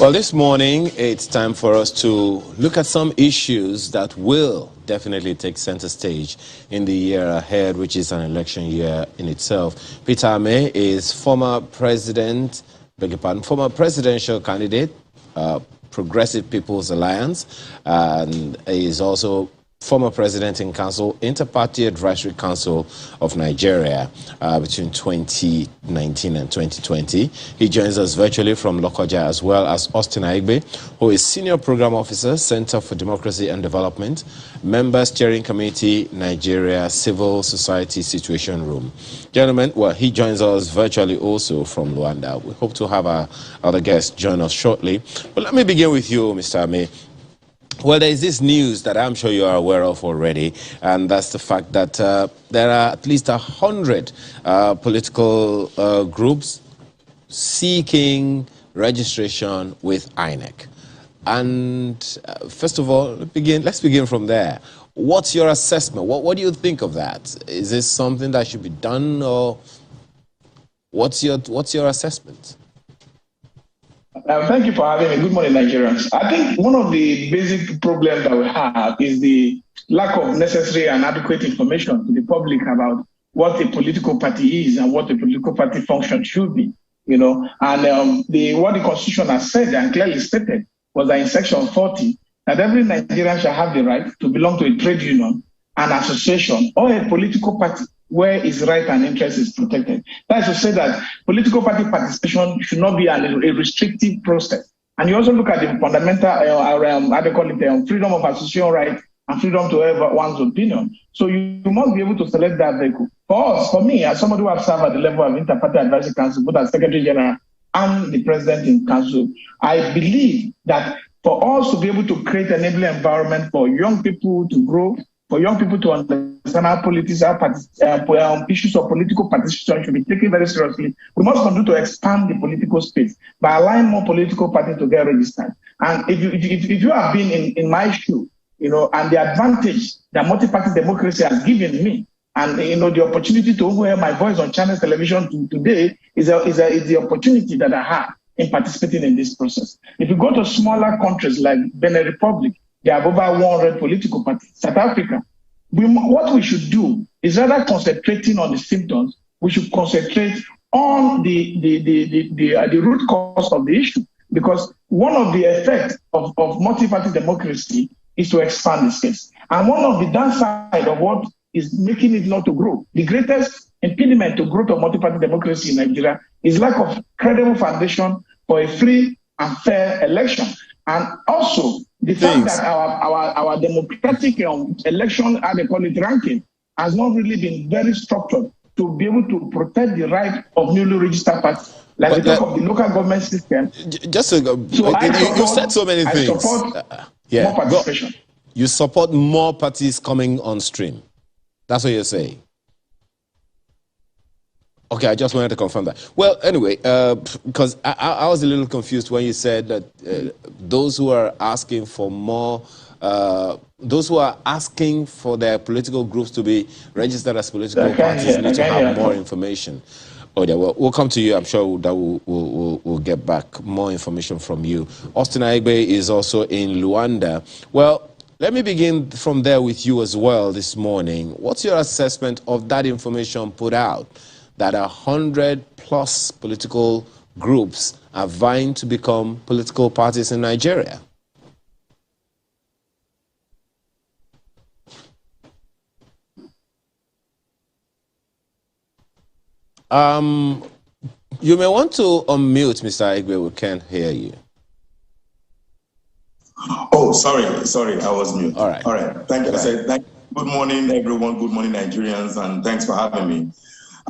Well, this morning, it's time for us to look at some issues that will definitely take center stage in the year ahead, which is an election year in itself. Peter Ame is former presidential candidate, Progressive People's Alliance, and is also former president in council, Inter-Party Advisory Council of Nigeria between 2019 and 2020. He joins us virtually from Lokoja, as well as Austin Aigbe, who is Senior Program Officer, Center for Democracy and Development, Member Steering Committee, Nigeria Civil Society Situation Room. Gentlemen, well, he joins us virtually also from Luanda. We hope to have our other guests join us shortly. But let me begin with you, Mr. Ame. Well, there is this news that I'm sure you are aware of already, and that's the fact that there are at least 100 political groups seeking registration with INEC. And first of all, let's begin from there. What's your assessment? What do you think of that? Is this something that should be done, or what's your assessment? Thank you for having me. Good morning, Nigerians. I think one of the basic problems that we have is the lack of necessary and adequate information to the public about what a political party is and what a political party function should be. You know, and what the Constitution has said and clearly stated was that in Section 40 that every Nigerian shall have the right to belong to a trade union, an association, or a political party where his right and interest is protected. That is to say that political party participation should not be a restrictive process. And you also look at the fundamental, freedom of association right and freedom to have one's opinion. So you must be able to select that vehicle. For us, for me, as somebody who has served at the level of Inter-Party Advisory Council, both as Secretary General and the President in Council, I believe that for us to be able to create an enabling environment for young people to grow, for young people to understand how politics, issues of political participation should be taken very seriously, we must continue to expand the political space by allowing more political parties to get registered. And if you have been in my shoe, you know, and the advantage that multi-party democracy has given me, and you know, the opportunity to hear my voice on channel television today is the opportunity that I have in participating in this process. If you go to smaller countries like Benin Republic, they have over 100 political parties. South Africa, what we should do is rather concentrating on the symptoms, we should concentrate on the root cause of the issue. Because one of the effects of multi-party democracy is to expand the space. And one of the downside of what is making it not to grow, the greatest impediment to growth of multi-party democracy in Nigeria is lack of credible foundation for a free and fair election. And also, the fact that our democratic election, as they call it, ranking, has not really been very structured to be able to protect the right of newly registered parties. Like we talk of the local government system. Just so you said so many things. I support more participation. You support more parties coming on stream. That's what you're saying. Okay, I just wanted to confirm that. Well, anyway, because I was a little confused when you said that those who are asking for more, those who are asking for their political groups to be registered as political parties need to have more information. Oh, yeah, well, we'll come to you. I'm sure that we'll get back more information from you. Austin Aigbe is also in Luanda. Well, let me begin from there with you as well this morning. What's your assessment of that information put out, that 100+ political groups are vying to become political parties in Nigeria? You may want to unmute, Mr. Aigbe. We can't hear you. Oh, sorry, I was mute. All right. Thank you. Good morning, everyone. Good morning, Nigerians, and thanks for having me.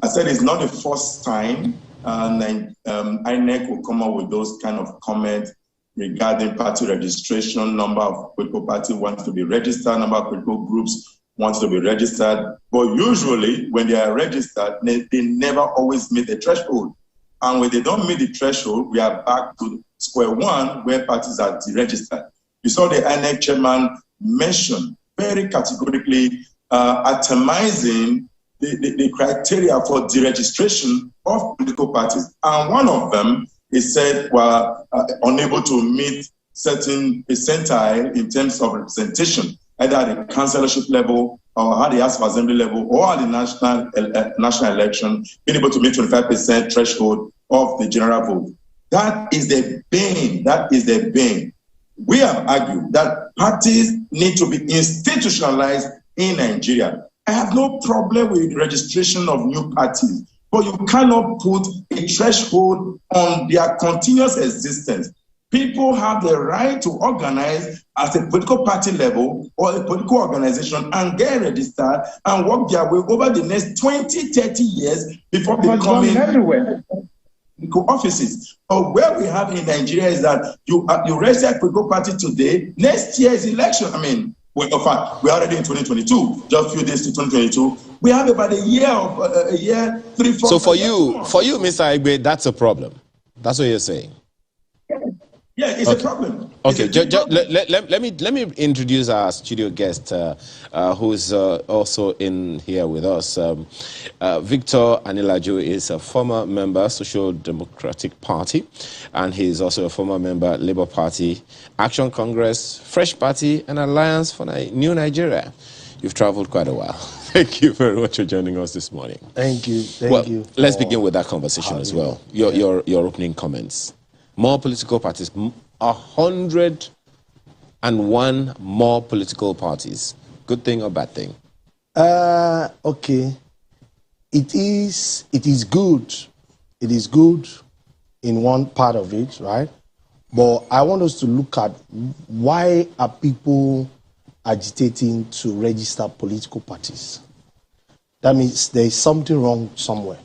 I said it's not the first time INEC will come up with those kind of comments regarding party registration. Number of political parties wants to be registered, number of political groups wants to be registered. But usually, when they are registered, they never always meet the threshold. And when they don't meet the threshold, we are back to square one where parties are deregistered. You saw the INEC chairman mention very categorically atomizing the criteria for deregistration of political parties. And one of them he said were unable to meet certain percentile in terms of representation, either at the councillorship level or at the House of Assembly level or at the national election, being able to meet 25% threshold of the general vote. That is the bane. That is the bane. We have argued that parties need to be institutionalized in Nigeria. I have no problem with registration of new parties, but you cannot put a threshold on their continuous existence. People have the right to organize at a political party level or a political organization and get registered and work their way over the next 20, 30 years before becoming everywhere. Offices. But where we have in Nigeria is that you register a political party today, next year's election. I mean, in fact, we're already in 2022, just a few days to 2022. We have about a year, 3, 4. So for you, Mr. Igbe, that's a problem. That's what you're saying. Yeah, it's a problem. Okay, let me introduce our studio guest, who's also in here with us. Victor Ani-Laju is a former member, Social Democratic Party, and he's also a former member, Labour Party, Action Congress, Fresh Party, and Alliance for New Nigeria. You've traveled quite a while. Thank you very much for joining us this morning. Thank you. Thank you. Let's begin with that conversation as well. Your opening comments. More political parties, 101 more political parties. Good thing or bad thing? Okay. It is good. It is good in one part of it, right? But I want us to look at why are people agitating to register political parties. That means there is something wrong somewhere.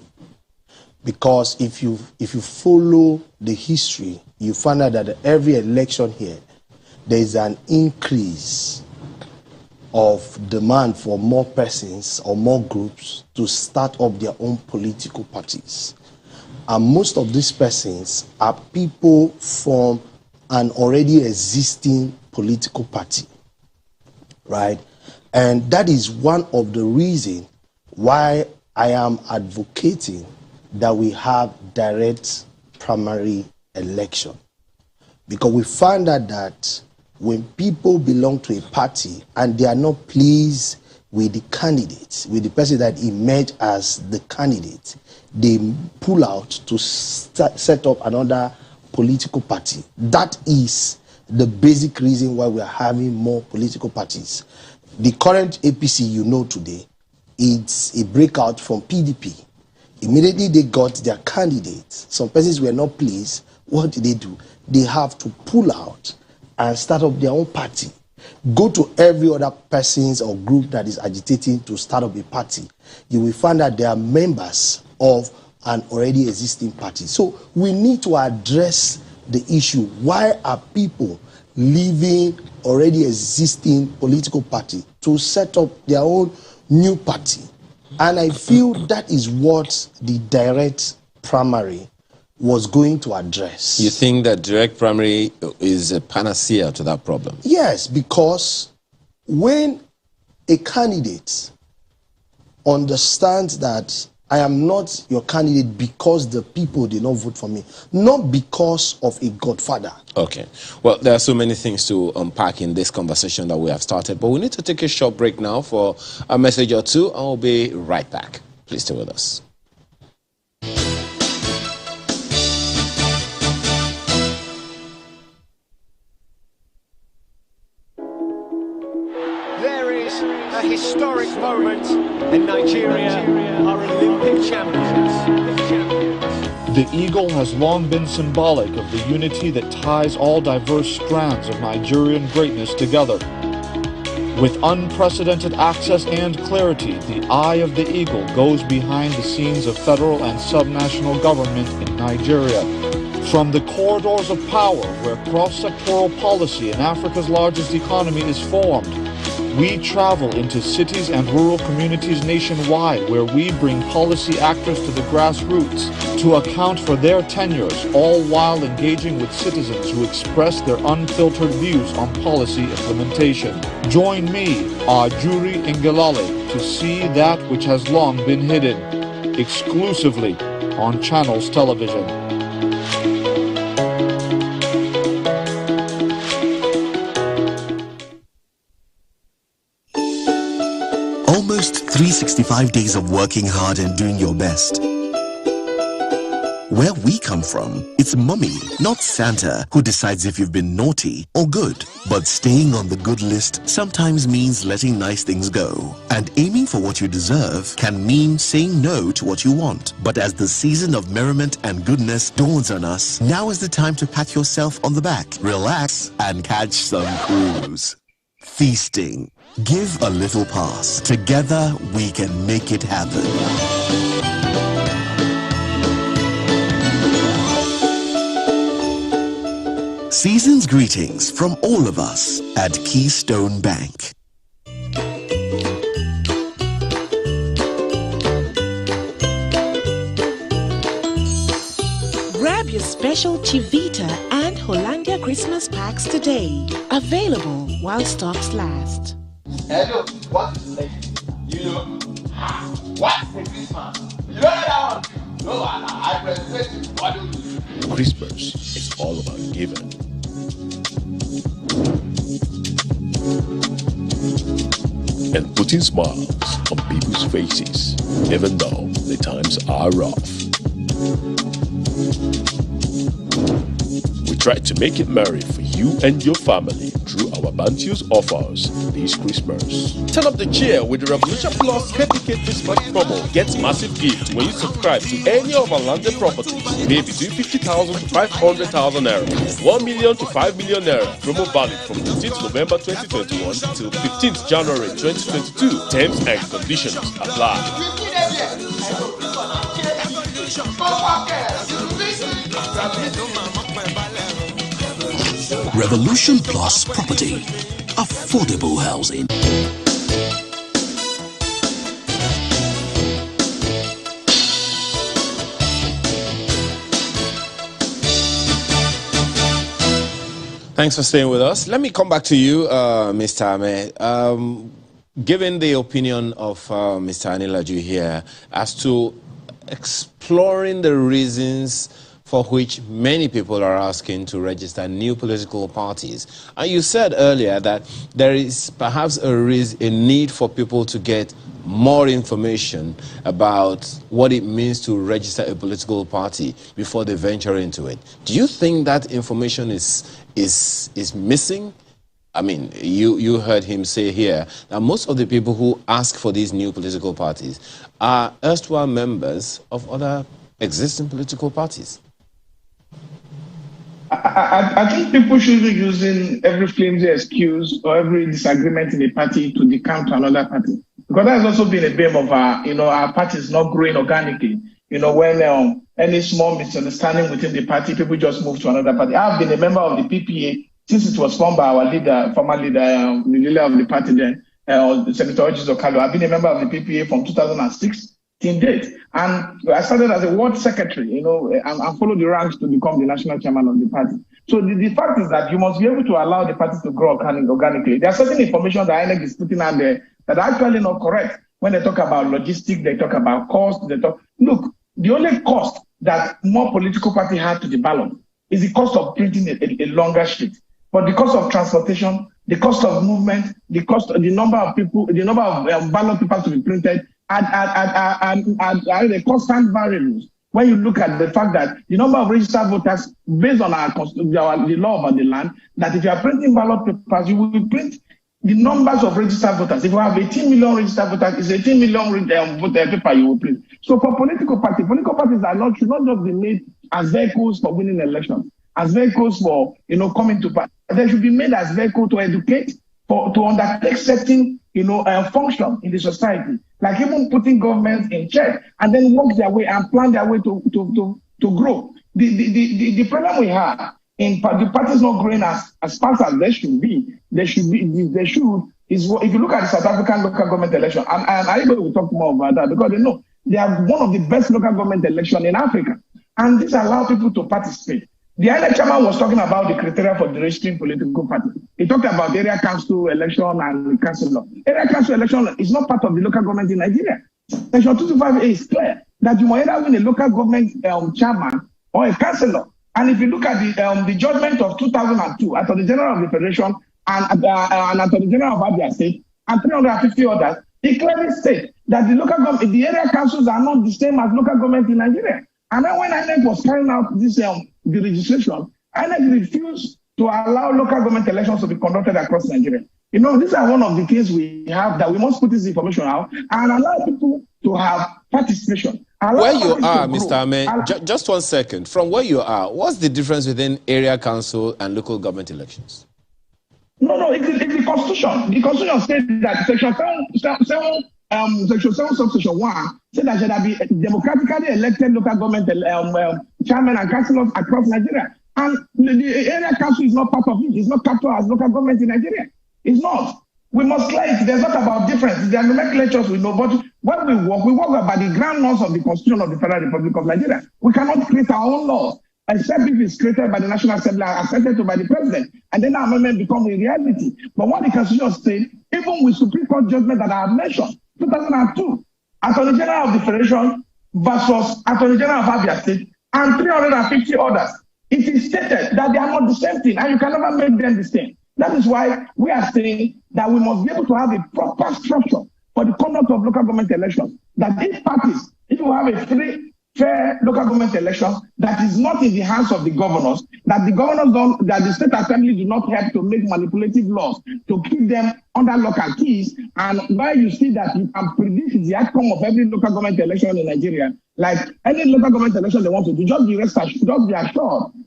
Because if you follow the history, you find out that every election here, there is an increase of demand for more persons or more groups to start up their own political parties. And most of these persons are people from an already existing political party, right? And that is one of the reasons why I am advocating that we have direct primary election. Because we find out that when people belong to a party and they are not pleased with the candidate, with the person that emerged as the candidate, they pull out to set up another political party. That is the basic reason why we are having more political parties. The current APC you know today, it's a breakout from PDP. Immediately they got their candidates. Some persons were not pleased. What did they do? They have to pull out and start up their own party. Go to every other persons or group that is agitating to start up a party. You will find that they are members of an already existing party. So we need to address the issue. Why are people leaving already existing political party to set up their own new party? And I feel that is what the direct primary was going to address. You think that direct primary is a panacea to that problem? Yes, because when a candidate understands that I am not your candidate because the people did not vote for me, not because of a godfather. Okay. Well, there are so many things to unpack in this conversation that we have started, but we need to take a short break now for a message or two, and we'll be right back. Please stay with us. There is a historic moment, and Nigeria are Olympic champions. The eagle has long been symbolic of the unity that ties all diverse strands of Nigerian greatness together. With unprecedented access and clarity, the eye of the eagle goes behind the scenes of federal and subnational government in Nigeria. From the corridors of power where cross-sectoral policy in Africa's largest economy is formed, we travel into cities and rural communities nationwide where we bring policy actors to the grassroots to account for their tenures, all while engaging with citizens who express their unfiltered views on policy implementation. Join me, Ajuri Ngelale, to see that which has long been hidden, exclusively on Channels Television. 365 days of working hard and doing your best. Where we come from, it's Mummy, not Santa, who decides if you've been naughty or good. But staying on the good list sometimes means letting nice things go. And aiming for what you deserve can mean saying no to what you want. But as the season of merriment and goodness dawns on us, now is the time to pat yourself on the back, relax, and catch some cruise. Feasting. Give a little pass. Together, we can make it happen. Season's greetings from all of us at Keystone Bank. Grab your special Chivita and Hollandia Christmas packs today. Available while stocks last. Hello, what is it? You know, what's the Christmas? You know that one? No, I present you. What do you do? Christmas is all about giving. And putting smiles on people's faces, even though the times are rough. We try to make it merry for you and your family through our bounteous offers this Christmas. Turn up the cheer with the Revolution Plus 30K Christmas promo. Get massive gifts when you subscribe to any of our landed properties. Pay between 50,000 to 500,000 naira, 1 million to 5 million naira. Promo valid from 15th November 2021 till 15th January 2022. Terms and conditions apply. Revolution Plus Property. Affordable housing. Thanks for staying with us. Let me come back to you, Mr. Ahmed. Given the opinion of Mr. Ani-Laju here as to exploring the reasons for which many people are asking to register new political parties. And you said earlier that there is perhaps a need for people to get more information about what it means to register a political party before they venture into it. Do you think that information is missing? I mean, you heard him say here that most of the people who ask for these new political parties are erstwhile members of other existing political parties. I think people should be using every flimsy excuse or every disagreement in a party to decamp to another party. Because that has also been a bane of our party is not growing organically. When any small misunderstanding within the party, people just move to another party. I've been a member of the PPA since it was formed by our former leader, the leader of the party then, Senator Ojizo Kalu. I've been a member of the PPA from 2006 till date. And I started as a ward secretary, and followed the ranks to become the national chairman of the party. So the fact is that you must be able to allow the party to grow organically. There are certain information that INEC is putting out there that are actually not correct. When they talk about logistics, they talk about cost, look, the only cost that more political party have to the ballot is the cost of printing a longer sheet. But the cost of transportation, the cost of movement, the number of people, the number of ballot papers to be printed, and the constant variables. When you look at the fact that the number of registered voters, based on the law of the land, that if you are printing ballot papers, you will print the numbers of registered voters. If you have 18 million registered voters, it's 18 million voter paper you will print. So for political parties should not just be made as vehicles for winning elections, as vehicles for coming to power. They should be made as vehicles to educate, to undertake certain function in the society, like even putting governments in check and then work their way and plan their way to grow. The problem we have in the parties not growing as fast as they should be. If you look at the South African local government election, and I will talk more about that because they are one of the best local government elections in Africa, and this allows people to participate. The INEC chairman was talking about the criteria for the registering political party. He talked about area council election and the council. Area council election is not part of the local government in Nigeria. Section 225A is clear that you must either win a local government chairman or a councillor. And if you look at the judgment of 2002, Attorney General of the Federation and Attorney General of Abia State and 350 others, he clearly states that the area councils are not the same as local government in Nigeria. And then when INEC was carrying out this the registration, INEC refused to allow local government elections to be conducted across Nigeria. You know, these are one of the things we have that we must put this information out and allow people to have participation. Where you are, Mr. Ame, just 1 second. From where you are, what's the difference within area council and local government elections? No, it's the Constitution. The Constitution says that Section 7 subsection 1 said that there be democratically elected local government chairmen and councillors across Nigeria. And the area council is not part of it. It's not captured as local government in Nigeria. It's not. We must clear it. There's not about difference. There are nomenclatures we know, but when we work by the ground laws of the Constitution of the Federal Republic of Nigeria. We cannot create our own laws, except if it's created by the National Assembly and accepted by the President. And then our amendment becomes a reality. But what the Constitution said, even with Supreme Court judgment that I have mentioned, 2002, Attorney General of the Federation versus Attorney General of Abia State and 350 others, it is stated that they are not the same thing, and you can never make them the same. That is why we are saying that we must be able to have a proper structure for the conduct of local government elections. That these parties, if you have a free, fair local government election that is not in the hands of the governors, that the governors don't, that the state assembly do not help to make manipulative laws to keep them under lock and keys, and where you see that you can predict the outcome of every local government election in Nigeria, like any local government election they want to do, just be assured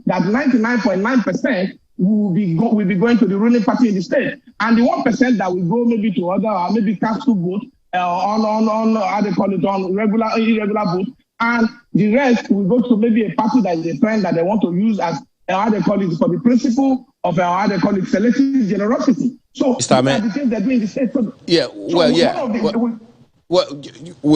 that 99.9% will be going to the ruling party in the state, and the 1% that will go maybe to other or maybe castle vote on how they call it, on irregular vote, and the rest will go to maybe a party that is a friend that they want to use as how they call it, for the principle of how they call it, selective generosity. So these are the things they're doing in the state. Well,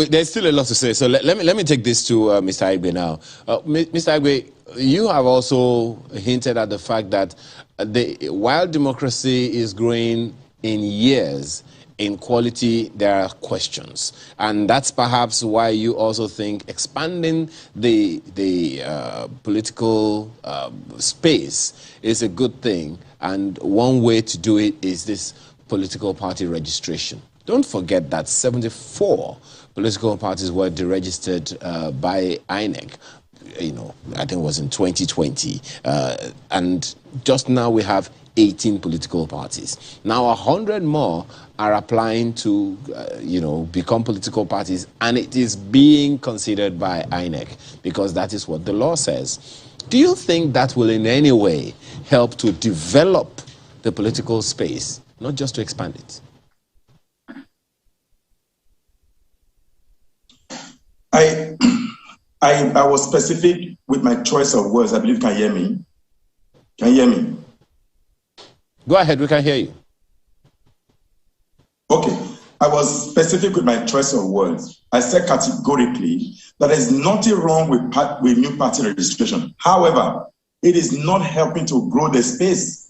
there's still a lot to say. So let me take this to Mr. Igbe now. Mr. Igbe, you have also hinted at the fact that while democracy is growing in years, in quality, there are questions. And that's perhaps why you also think expanding the political space is a good thing. And one way to do it is this political party registration. Don't forget that 74 political parties were deregistered by INEC. You know, I think it was in 2020. And just now we have 18 political parties. Now 100 more are applying to, become political parties, and it is being considered by INEC because that is what the law says. Do you think that will in any way help to develop the political space, not just to expand it? I was specific with my choice of words. I believe you can hear me. Can you hear me? Go ahead, we can hear you. Okay, I was specific with my choice of words. I said categorically that there is nothing wrong with new party registration. However, it is not helping to grow the space.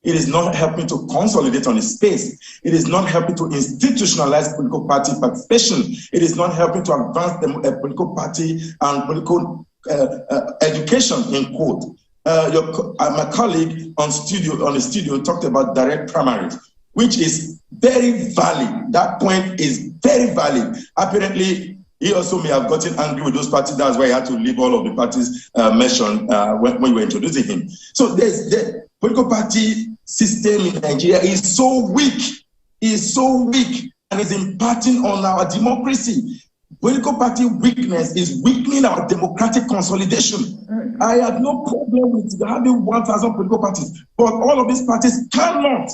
It is not helping to consolidate on the space. It is not helping to institutionalize political party participation. It is not helping to advance the political party and political education, in quote. My colleague on the studio talked about direct primaries, which is very valid. That point is very valid. Apparently, he also may have gotten angry with those parties. That's why he had to leave all of the parties mentioned when we were introducing him. So the political party system in Nigeria is so weak, and is impacting on our democracy. Political party weakness is weakening our democratic consolidation. I have no problem with having 1,000 political parties, but all of these parties cannot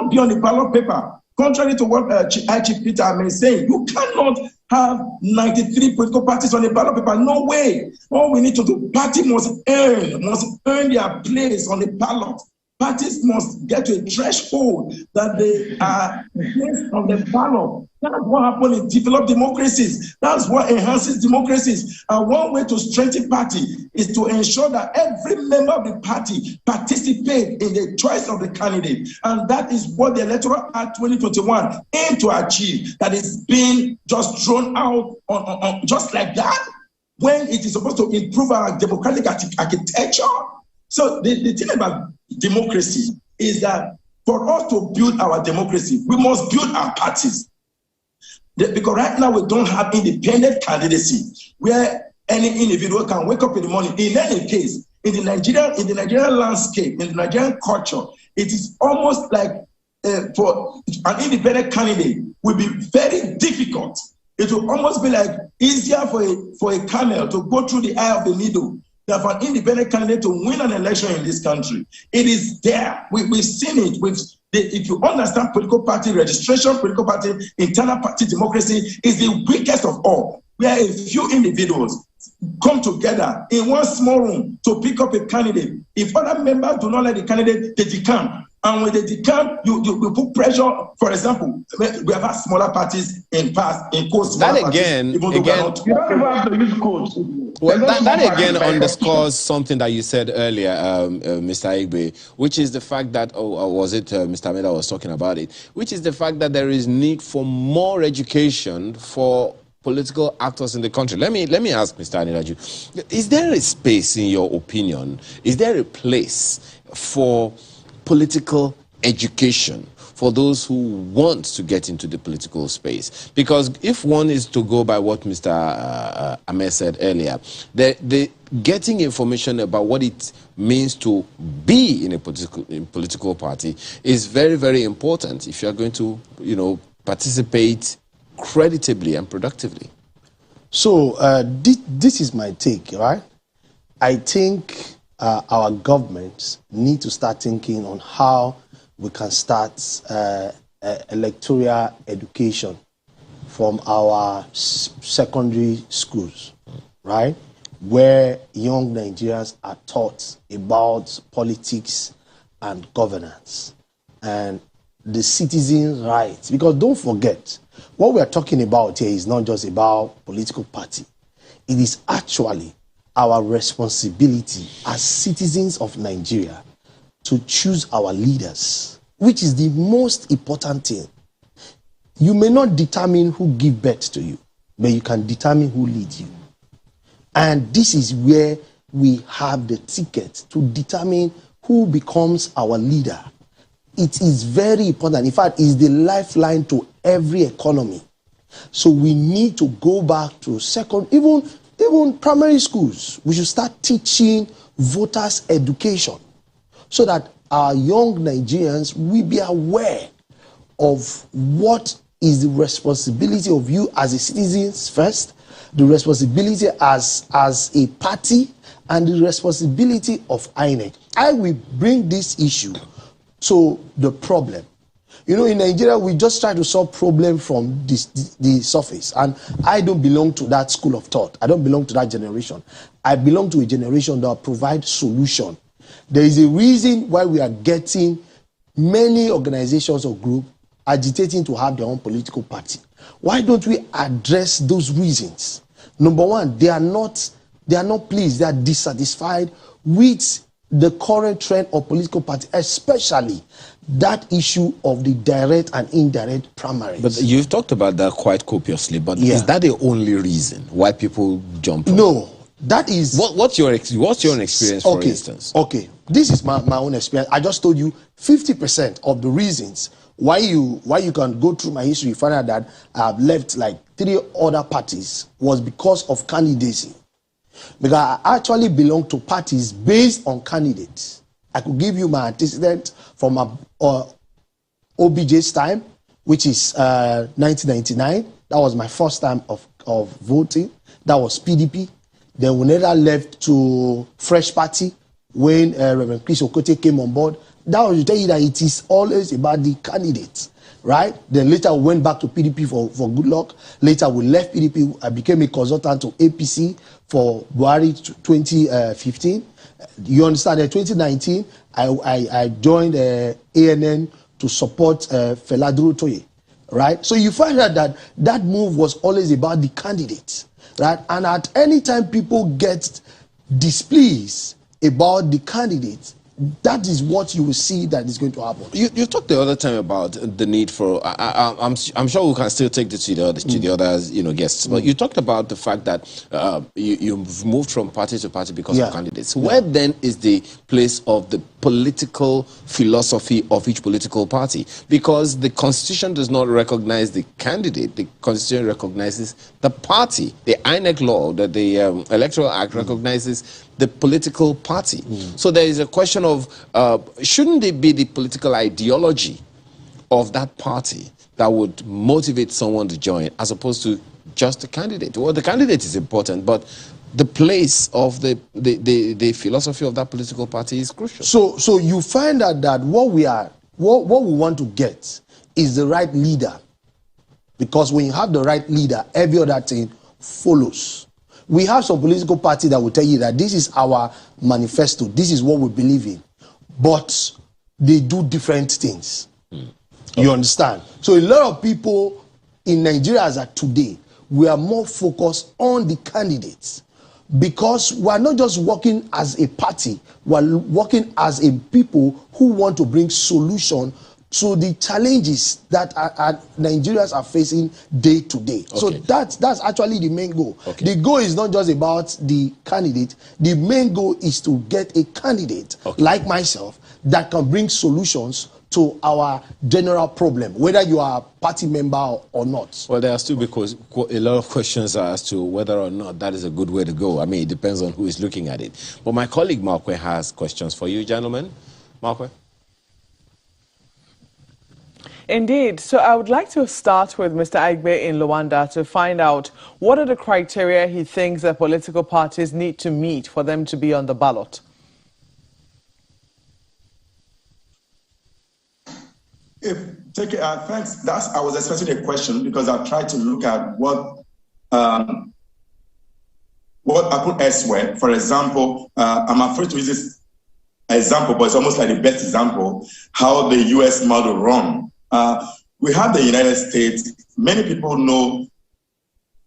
be on the ballot paper. Contrary to what Chief Peter may say, you cannot have 93 political parties on the ballot paper. No way. All we need to do, party must earn their place on the ballot. Parties must get to a threshold that they are placed on the ballot. That's what happens in developed democracies. That's what enhances democracies. And one way to strengthen party is to ensure that every member of the party participate in the choice of the candidate. And that is what the Electoral Act 2021 aimed to achieve. That is being just thrown out on just like that, when it is supposed to improve our democratic architecture. So the thing about democracy is that for us to build our democracy, we must build our parties. Because right now we don't have independent candidacy where any individual can wake up in the morning. In any case, in the Nigerian landscape, in the Nigerian culture, it is almost like for an independent candidate will be very difficult. It will almost be like easier for a camel to go through the eye of the needle than for an independent candidate to win an election in this country. It is there. We've seen it. If you understand political party registration, political party, internal party democracy is the weakest of all, where a few individuals come together in one small room to pick up a candidate. If other members do not like the candidate, they decamp. And when they decamp, you put pressure. For example, we have had smaller parties in past, in course. That again, you don't even have to use codes. Well, that again underscores something that you said earlier, Mr. Igbe, which is the fact that, was it Mr. Ameda was talking about it, which is the fact that there is need for more education for political actors in the country. Let me ask Mr. Ani-Laju, is there a space, in your opinion, is there a place for political education for those who want to get into the political space? Because if one is to go by what Mr. Ahmed said earlier, the getting information about what it means to be in a political party is very, very important if you are going to, participate creditably and productively. So this is my take, right? I think our governments need to start thinking on how we can start electoral education from our secondary schools, right? Where young Nigerians are taught about politics and governance and the citizens' rights. Because don't forget, what we are talking about here is not just about political party. It is actually our responsibility as citizens of Nigeria to choose our leaders, which is the most important thing. You may not determine who give birth to you, but you can determine who leads you. And this is where we have the ticket to determine who becomes our leader. It is very important. In fact, it's the lifeline to every economy. So we need to go back to even primary schools. We should start teaching voters education so that our young Nigerians will be aware of what is the responsibility of you as a citizen first, the responsibility as a party, and the responsibility of INEC. I will bring this issue to the problem. In Nigeria, we just try to solve problems from the surface. And I don't belong to that school of thought. I don't belong to that generation. I belong to a generation that provides solution. There is a reason why we are getting many organizations or groups agitating to have their own political party. Why don't we address those reasons? Number one, they are not pleased, they are dissatisfied with the current trend of political party, especially that issue of the direct and indirect primaries. But you've talked about that quite copiously, but is that the only reason why people jump on? No, that is... What's your experience, for instance? Okay, this is my own experience. I just told you 50% of the reasons why you can go through my history, you find out that I've left like 3 other parties was because of candidacy. Because I actually belong to parties based on candidates. I could give you my antecedent from OBJ's time, which is 1999. That was my first time of voting. That was PDP. Then we later left to Fresh Party when Reverend Chris Okote came on board. That was to tell you that it is always about the candidates, right? Then later we went back to PDP for good luck. Later we left PDP. I became a consultant to APC for Buhari 2015. You understand that 2019, I joined ANN to support Fela Durotoye, right? So you find out that move was always about the candidates, right? And at any time people get displeased about the candidates, that is what you will see that is going to happen. You talked the other time about the need for. I'm sure we can still take this to the others, guests. But you talked about the fact that you've moved from party to party because of candidates. Where then is the place of the political philosophy of each political party? Because the Constitution does not recognize the candidate. The Constitution recognizes the party. The INEC law, the Electoral Act recognizes the political party. So there is a question of, shouldn't it be the political ideology of that party that would motivate someone to join, as opposed to just the candidate? Well, the candidate is important, but the place of the philosophy of that political party is crucial. So you find out that what we want to get is the right leader. Because when you have the right leader, every other thing follows. We have some political party that will tell you that this is our manifesto, this is what we believe in, but they do different things. You understand? So a lot of people in Nigeria as of today, we are more focused on the candidates, because we are not just working as a party, we are working as a people who want to bring solution to the challenges that Nigerians are facing day to day. Okay. So that's actually the main goal. Okay. The goal is not just about the candidate. The main goal is to get a candidate like myself that can bring solutions to our general problem, whether you are a party member or not. Well, there are still because a lot of questions are as to whether or not that is a good way to go. I mean, it depends on who is looking at it. But my colleague Markwe has questions for you, gentlemen. Markwe? Indeed. So I would like to start with Mr. Aigbe in Luanda to find out what are the criteria he thinks that political parties need to meet for them to be on the ballot. Thanks. I was expecting a question, because I tried to look at what happened elsewhere. For example, I'm afraid to use this example, but it's almost like the best example, how the U.S. model run. We have the United States. Many people know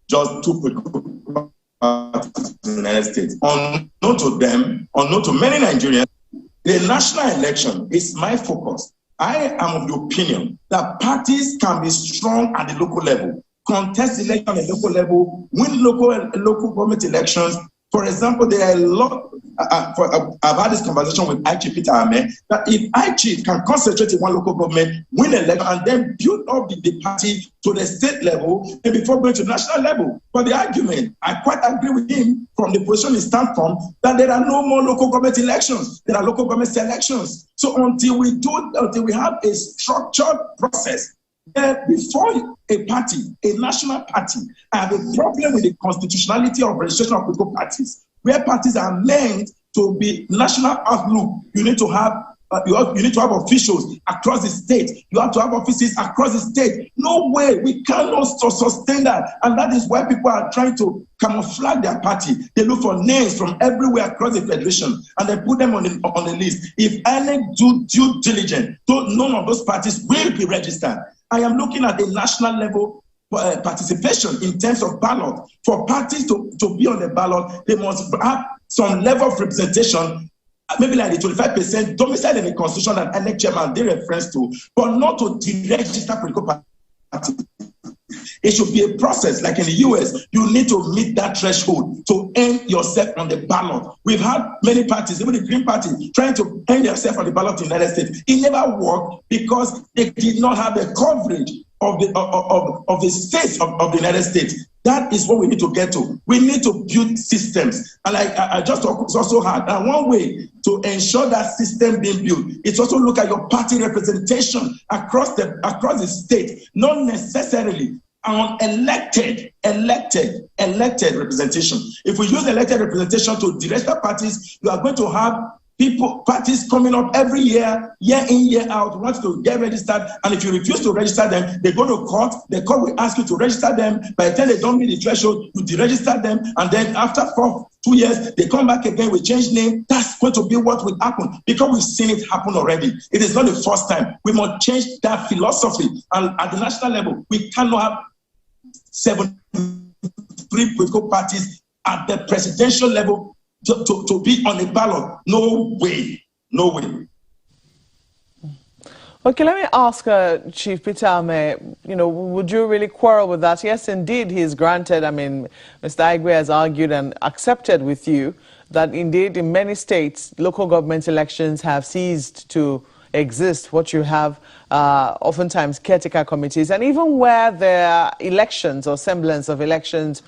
just two political parties in the United States. Unknown to them, unknown to many Nigerians, the national election is my focus. I am of the opinion that parties can be strong at the local level, contest election at the local level, win local government elections. For example, there are a lot. I've had this conversation with Aichi Peter Ame, that if Aichi can concentrate in one local government, win an election, and then build up the party to the state level, and before going to national level. But the argument, I quite agree with him from the position he stands from, that there are no more local government elections. There are local government elections. So until we have a structured process, before a party, a national party, I have a problem with the constitutionality of registration of political parties. Where parties are meant to be national outlook, you need to have officials across the state. You have to have offices across the state. No way, we cannot sustain that, and that is why people are trying to camouflage their party. They look for names from everywhere across the federation, and they put them on the list. If INEC do due diligence, none of those parties will be registered. I am looking at the national level participation in terms of ballot. For parties to be on the ballot, they must have some level of representation, maybe like the 25% domiciled in the constitution that INEC chairman they reference to, but not to deregister political parties. It should be a process, like in the US, you need to meet that threshold to end yourself on the ballot. We've had many parties, even the Green Party, trying to end themselves on the ballot in the United States. It never worked because they did not have the coverage of the states of the United States. That is what we need to get to. We need to build systems. And like I just also had, and one way to ensure that system being built is also look at your party representation across the state, not necessarily on elected representation. If we use elected representation to deregister parties, you are going to have parties coming up every year in, year out, want to get registered, and if you refuse to register them, they go to court. The court will ask you to register them. By the time they don't meet the threshold, you deregister them, and then after 2 years, they come back again, we change name. That's going to be what will happen, because we've seen it happen already. It is not the first time. We must change that philosophy, and at the national level, we cannot have 73 political parties at the presidential level to be on a ballot. No way. No way. Okay, let me ask Chief Peter Ame, would you really quarrel with that? Yes, indeed, he's granted. I mean, Mr. Aigbe has argued and accepted with you that indeed in many states, local government elections have ceased to exist. What you have oftentimes caretaker committees, and even where there are elections or semblance of elections,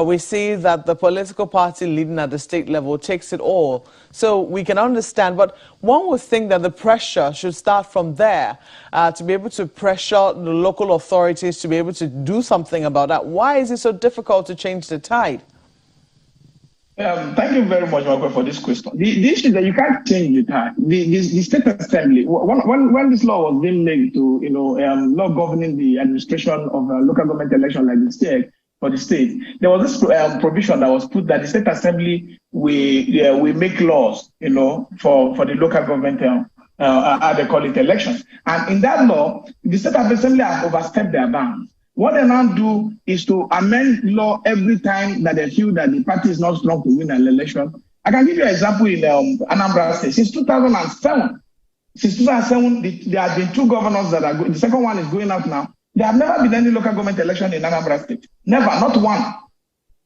we see that the political party leading at the state level takes it all. So we can understand, but one would think that the pressure should start from there to be able to pressure the local authorities to be able to do something about that. Why is it so difficult to change the tide? Thank you very much, Michael, for this question. The issue is that you can't change the tide. The state assembly, when this law was being made to, law governing the administration of local government election like the state, for the state, there was this provision that was put that the state assembly will make laws, for the local government, how they call it, elections. And in that law, the state assembly have overstepped their bounds. What they now do is to amend law every time that they feel that the party is not strong to win an election. I can give you an example in Anambra State. Since 2007, there have been two governors that are going. The second one is going out now. There have never been any local government election in Anambra State. Never, not one.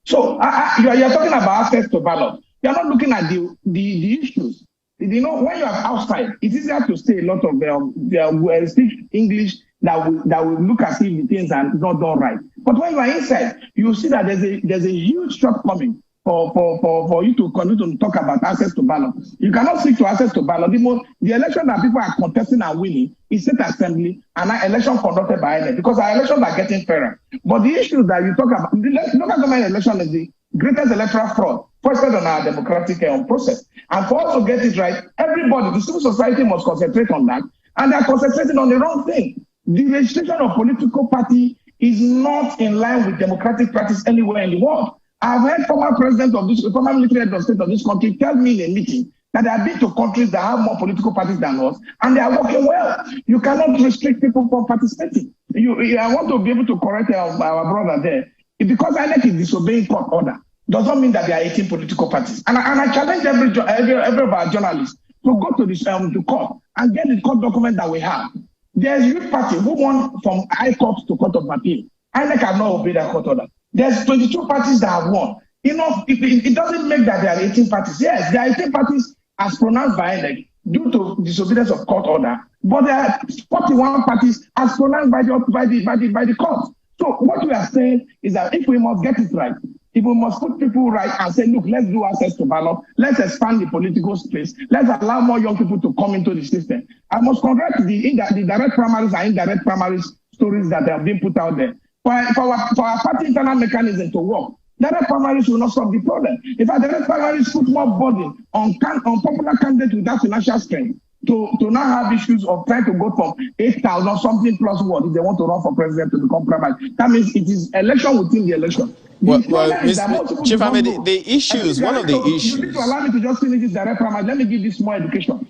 So you're talking about access to ballot. You're not looking at the issues. When you are outside, it's easier to say a lot of speak English that will look as if the things are not done right. But when you are inside, you see that there's a huge shortcoming for you to continue to talk about access to ballot. You cannot seek to access to ballot. The election that people are contesting and winning is state assembly and an election conducted by INEC, because our elections are getting fairer. But the issue that you talk about, the local government election is the greatest electoral fraud foisted on our democratic process. And for us to get it right, everybody, the civil society must concentrate on that, and they are concentrating on the wrong thing. The registration of political party is not in line with democratic practice anywhere in the world. I've heard former military head of state of this country tell me in a meeting that they have been to countries that have more political parties than us, and they are working well. You cannot restrict people from participating. I want to be able to correct our brother there. Because INEC is disobeying court order, does not mean that there are 18 political parties. And I challenge every of our journalists to go to the court and get the court document that we have. There's youth party who won from High Court to Court of Appeal. INEC have not obeyed that court order. There's 22 parties that have won. It doesn't make that there are 18 parties. Yes, there are 18 parties as pronounced by INEC due to disobedience of court order, but there are 41 parties as pronounced by the court. So what we are saying is that if we must get it right, if we must put people right and say, look, let's do access to ballot, let's expand the political space, let's allow more young people to come into the system. I must correct the direct primaries and indirect primaries stories that have been put out there. For our party internal mechanism to work, direct primaries will not solve the problem. If our direct primaries put more burden on popular candidates without financial strength, to now have issues of trying to go from 8,000 something plus what if they want to run for president to become primary. That means it is election within the election. Chief Ahmed, the issues, one of the issues. You need to allow me to just finish this direct primary. Let me give this more education.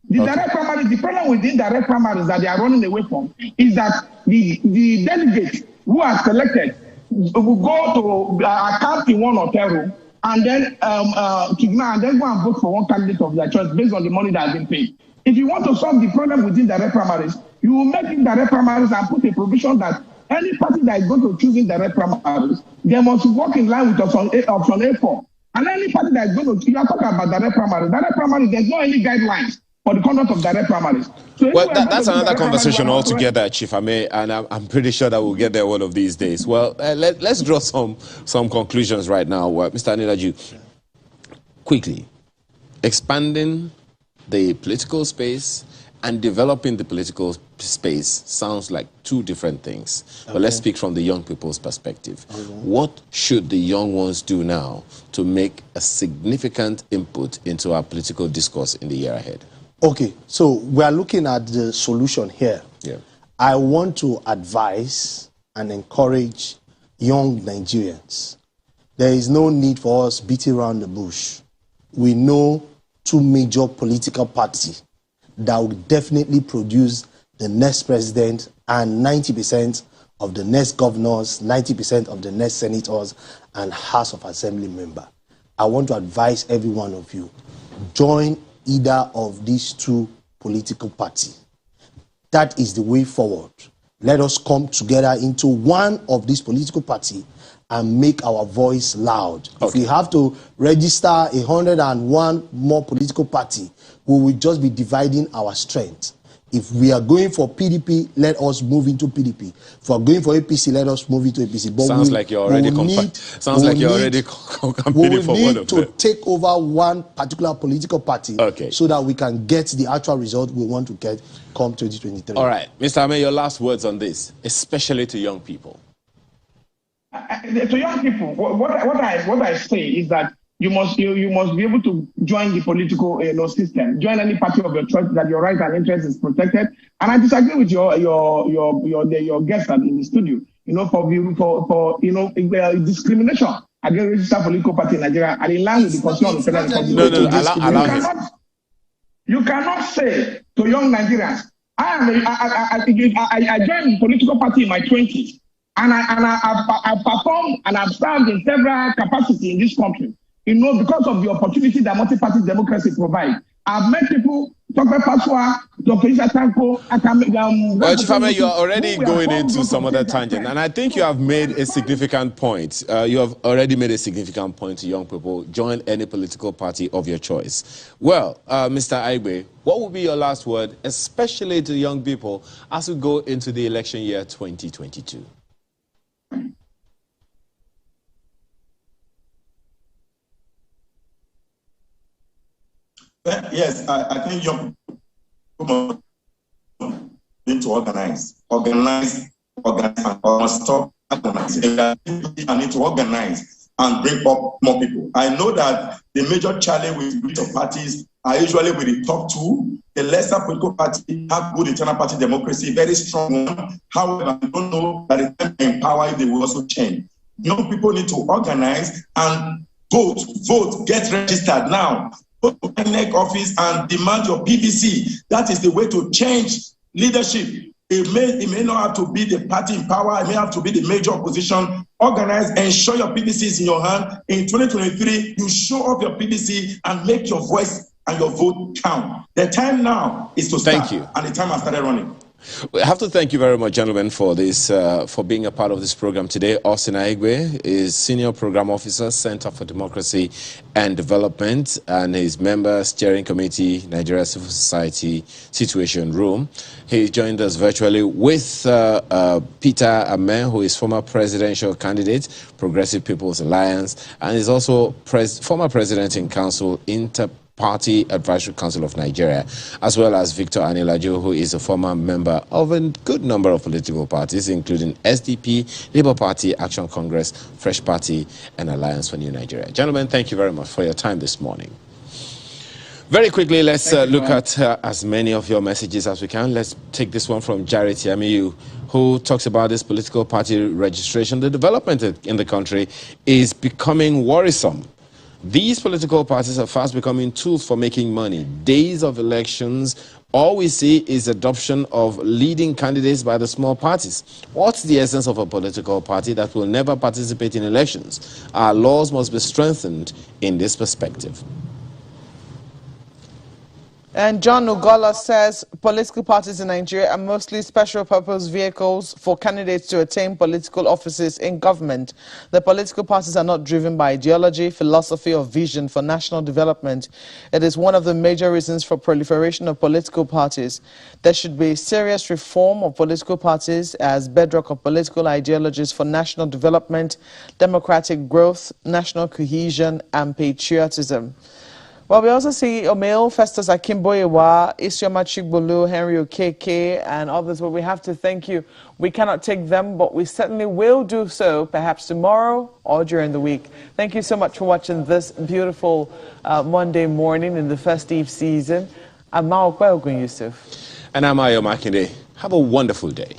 The direct primary, the problem within direct primaries that they are running away from is that the delegates who are selected will go to a camp in one hotel room and then go and vote for one candidate of their choice based on the money that has been paid. If you want to solve the problem within direct primaries, you will make in direct primaries and put a provision that any party that is going to choose in direct primaries, they must work in line with option A4. And any party that is going to, you are talking about direct primaries, there's no any guidelines for the conduct of direct primaries. So well, that's another conversation altogether, Chief Ame, and I'm pretty sure that we'll get there one of these days. Well, let's draw some conclusions right now. Mr. Ani-Laju, quickly, expanding the political space and developing the political space sounds like two different things. Okay. But let's speak from the young people's perspective. Okay. What should the young ones do now to make a significant input into our political discourse in the year ahead? Okay, so we are looking at the solution here. Yeah. I want to advise and encourage young Nigerians. There is no need for us beating around the bush. We know two major political parties that will definitely produce the next president and 90% of the next governors, 90% of the next senators and House of Assembly member. I want to advise every one of you, join either of these two political parties. That is the way forward. Let us come together into one of these political parties and make our voice loud. Okay. If we have to register 101 more political parties, we will just be dividing our strength. If we are going for PDP, let us move into PDP. If we are going for APC, let us move into APC. But sounds like you're already competing for one of them. We will need to take over one particular political party, okay, so that we can get the actual result we want to get come 2023. All right. Mr. Ame, your last words on this, especially to young people. To young people, what I say is that you must be able to join the political system. Join any party of your choice that your right and interest is protected. And I disagree with your guest in the studio. For discrimination against registered political party in Nigeria and in line with the constitution of the federal republic. You cannot say to young Nigerians, I joined the political party in my 20s, and I've performed and I've served in several capacities in this country. Because of the opportunity that multi-party democracy provides. I've met people, Dr. Paswa, Dr. Isa Tanko, well, Chifame, you're already going into some other tangent, and I think you have made a significant point. You have already made a significant point to young people. Join any political party of your choice. Well, Mr. Aigbe, what would be your last word, especially to young people, as we go into the election year 2022? Yes, I think young people need to organize, and stop organizing. I need to organize and bring up more people. I know that the major challenge with political parties are usually with the top two. The lesser political party have good internal party democracy, very strong one. However, I don't know that the time in power they will also change. Young people need to organize and vote, get registered now. Go to INEC office and demand your PVC. That is the way to change leadership. It may not have to be the party in power. It may have to be the major opposition. Organize and show your PVCs in your hand. In 2023, you show off your PVC and make your voice and your vote count. The time now is to start. Thank you. And the time has started running. I have to thank you very much, gentlemen, for this, for being a part of this program today. Austin Aigbe is Senior Program Officer, Center for Democracy and Development, and his member steering committee, Nigeria Civil Society Situation Room. He joined us virtually with Peter Ame, who is former presidential candidate, Progressive People's Alliance, and is also former president in council, Party Advisory Council of Nigeria, as well as Victor Ani-Laju, who is a former member of a good number of political parties, including SDP, Labour Party, Action Congress, Fresh Party, and Alliance for New Nigeria. Gentlemen, thank you very much for your time this morning. Very quickly, let's look at as many of your messages as we can. Let's take this one from Jared Tiamiyu, who talks about this political party registration. The development in the country is becoming worrisome. These political parties are fast becoming tools for making money. Days of elections, all we see is adoption of leading candidates by the small parties. What's the essence of a political party that will never participate in elections? Our laws must be strengthened in this perspective. And John Ugola says political parties in Nigeria are mostly special purpose vehicles for candidates to attain political offices in government. The political parties are not driven by ideology, philosophy, or vision for national development. It is one of the major reasons for proliferation of political parties. There should be serious reform of political parties as bedrock of political ideologies for national development, democratic growth, national cohesion, and patriotism. Well, we also see Omeo, Festus Akimboyewa, Isioma Chigbolu, Henry Okeke, and others. Well, we have to thank you. We cannot take them, but we certainly will do so, perhaps tomorrow or during the week. Thank you so much for watching this beautiful Monday morning in the festive season. I'm Mao Kweogun Yusuf. And I'm Ayo Makinde. Have a wonderful day.